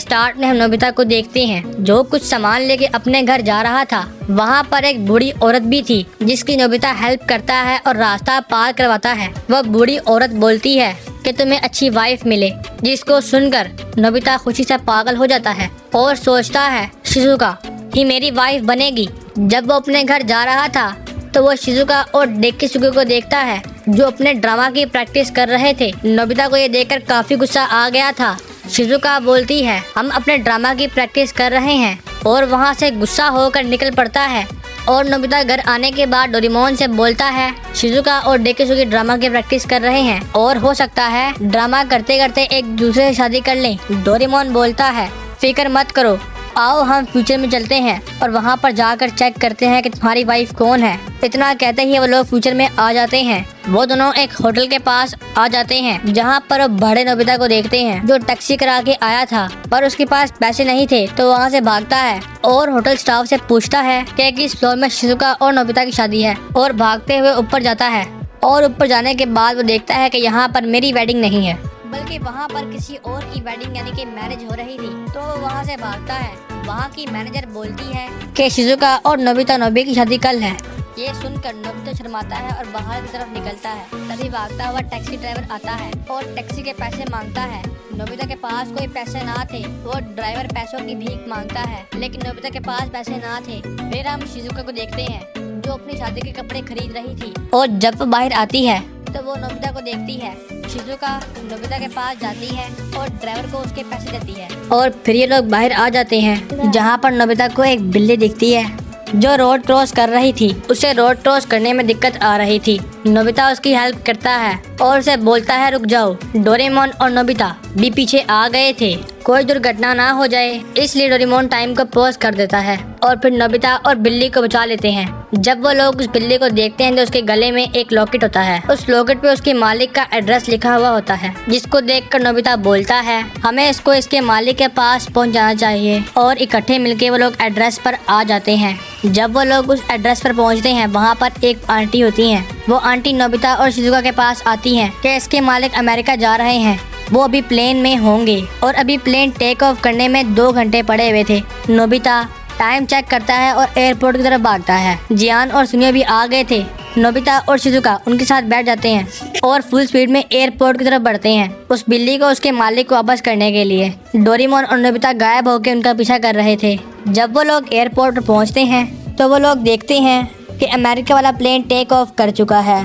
Start में हम Nobita को देखते हैं जो कुछ सामान लेके अपने घर जा रहा था। वहाँ पर एक बूढ़ी औरत भी थी जिसकी नोबिता हेल्प करता है और रास्ता पार करवाता है। वह बूढ़ी औरत बोलती है कि तुम्हें अच्छी वाइफ मिले, जिसको सुनकर नोबिता खुशी से पागल हो जाता है और सोचता है शिजुका ही मेरी वाइफ बनेगी। जब वो अपने घर जा रहा था तो वो शिजुका और डेकिसुके को देखता है जो अपने ड्रामा की प्रैक्टिस कर रहे थे। नोबिता को ये देखकर काफी गुस्सा आ गया था। शिजुका बोलती है हम अपने ड्रामा की प्रैक्टिस कर रहे हैं और वहाँ से गुस्सा होकर निकल पड़ता है। और नोबिता घर आने के बाद डोरेमोन से बोलता है शिजुका और डेकिसुके ड्रामा की प्रैक्टिस कर रहे हैं और हो सकता है ड्रामा करते करते एक दूसरे से शादी कर लें। डोरेमोन बोलता है फिक्र मत करो, आओ हम फ्यूचर में चलते हैं और वहाँ पर जाकर चेक करते हैं कि तुम्हारी वाइफ कौन है। इतना कहते ही वो लोग फ्यूचर में आ जाते हैं। वो दोनों एक होटल के पास आ जाते हैं जहाँ पर वो बड़े नोबिता को देखते हैं जो टैक्सी करा के आया था, पर उसके पास पैसे नहीं थे तो वहाँ से भागता है और होटल स्टाफ से पूछता है कि किस फ्लोर में शिजुका और नोबिता की शादी है और भागते हुए ऊपर जाता है। और ऊपर जाने के बाद वो देखता है कि यहाँ पर मेरी वेडिंग नहीं है बल्कि वहाँ पर किसी और की वेडिंग यानी कि मैरिज हो रही थी। तो वो वहाँ से भागता है। वहाँ की मैनेजर बोलती है कि शिजुका और नोबिता की शादी कल है। ये सुनकर नोबिता शर्माता है और बाहर की तरफ निकलता है। तभी भागता हुआ टैक्सी ड्राइवर आता है और टैक्सी के पैसे मांगता है। नोबिता के पास कोई पैसे ना थे। वो ड्राइवर पैसों की भीख मांगता है लेकिन नोबिता के पास पैसे ना थे। फिर हम शिजुका को देखते हैं जो अपनी शादी के कपड़े खरीद रही थी और जब वो बाहर आती है तो वो नोबिता को देखती है। शिजुका नोबिता के पास जाती है और ड्राइवर को उसके पैसे देती है और फिर ये लोग बाहर आ जाते हैं जहाँ पर नोबिता को एक बिल्ली दिखती है जो रोड क्रॉस कर रही थी। उसे रोड क्रॉस करने में दिक्कत आ रही थी। नोबिता उसकी हेल्प करता है और उसे बोलता है रुक जाओ। डोरेमोन और नोबिता भी पीछे आ गए थे, कोई दुर्घटना ना हो जाए, इसलिए डोरेमोन टाइम को पॉज कर देता है और फिर नोबिता और बिल्ली को बचा लेते हैं। जब वो लोग उस बिल्ली को देखते हैं तो उसके गले में एक लॉकेट होता है। उस लॉकेट पे उसके मालिक का एड्रेस लिखा हुआ होता है, जिसको देखकर नोबिता बोलता है हमें इसको इसके मालिक के पास पहुंचाना चाहिए और इकट्ठे मिलके वो लोग एड्रेस पर आ जाते हैं। जब वो लोग उस एड्रेस पर पहुंचते हैं वहाँ पर एक आंटी होती हैं। वो आंटी नोबिता और शिजुका के पास आती हैं कि इसके मालिक अमेरिका जा रहे हैं, वो अभी प्लेन में होंगे और अभी प्लेन टेक ऑफ करने में 2 घंटे पड़े हुए थे। नोबिता टाइम चेक करता है और एयरपोर्ट की तरफ भागता है। जियान और सुनियो भी आ गए थे। नोबिता और शिजुका उनके साथ बैठ जाते हैं और फुल स्पीड में एयरपोर्ट की तरफ बढ़ते हैं उस बिल्ली को उसके मालिक को वापस करने के लिए। डोरेमोन और नोबिता गायब होकर उनका पीछा कर रहे थे। जब वो लोग एयरपोर्ट पर पहुंचते हैं तो वो लोग देखते हैं कि अमेरिका वाला प्लेन टेक ऑफ कर चुका है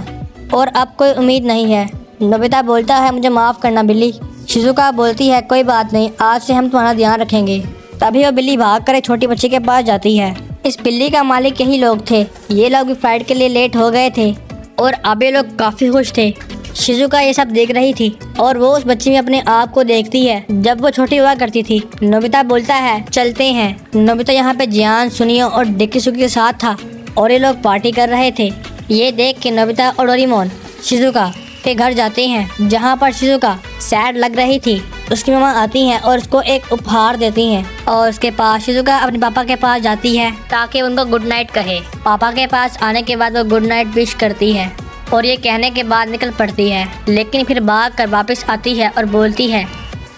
और अब कोई उम्मीद नहीं है। नोबिता बोलता है मुझे माफ़ करना बिल्ली। शिजुका बोलती है कोई बात नहीं, आज से हम तुम्हारा ध्यान रखेंगे। तभी वो बिल्ली भाग कर एक छोटी बच्ची के पास जाती है। इस बिल्ली का मालिक यही लोग थे। ये लोग भी फ्लाइट के लिए लेट हो गए थे और अब ये लोग काफ़ी खुश थे। शिजुका ये सब देख रही थी और वो उस बच्ची में अपने आप को देखती है जब वो छोटी हुआ करती थी। नोबिता बोलता है चलते हैं। नोबिता यहाँ पे जियान, सुनियो और डेकिसुके के साथ था और ये लोग पार्टी कर रहे थे। ये देख के नोबिता और डोरेमोन शिजुका के घर जाते हैं जहाँ पर शिजुका सैड लग रही थी। उसकी मम्मा आती हैं और उसको एक उपहार देती हैं और उसके पास शिजुका अपने पापा के पास जाती है ताकि उनको गुड नाइट कहे। पापा के पास आने के बाद वो गुड नाइट विश करती है और ये कहने के बाद निकल पड़ती है, लेकिन फिर भाग कर वापस आती है और बोलती है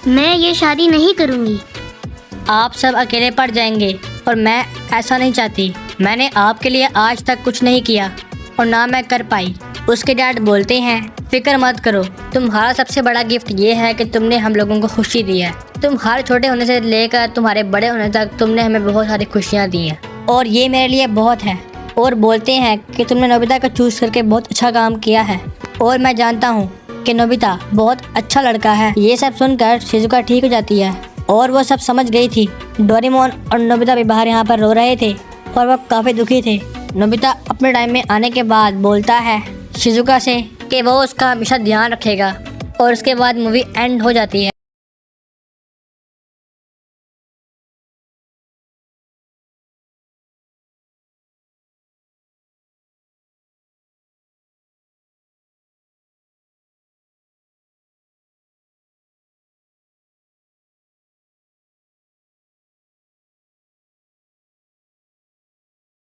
मैं ये शादी नहीं करूँगी। आप सब अकेले पड़ जाएंगे और मैं ऐसा नहीं चाहती। मैंने आपके लिए आज तक कुछ नहीं किया और ना मैं कर पाई। उसके डैड बोलते हैं फिक्र मत करो, तुम्हारा सबसे बड़ा गिफ्ट ये है कि तुमने हम लोगों को खुशी दी है। तुम हर छोटे होने से लेकर तुम्हारे बड़े होने तक तुमने हमें बहुत सारी खुशियाँ दी हैं और ये मेरे लिए बहुत है। और बोलते हैं कि तुमने नोबिता को चूज़ करके बहुत अच्छा काम किया है और मैं जानता हूँ कि नोबिता बहुत अच्छा लड़का है। ये सब सुनकर शिजुका ठीक हो जाती है और वो सब समझ गई थी। डोरेमोन और नोबिता भी बाहर यहाँ पर रो रहे थे और वो काफ़ी दुखी थे। नोबिता अपने टाइम में आने के बाद बोलता है शिजुका से कि वो उसका हमेशा ध्यान रखेगा और उसके बाद मूवी एंड हो जाती है।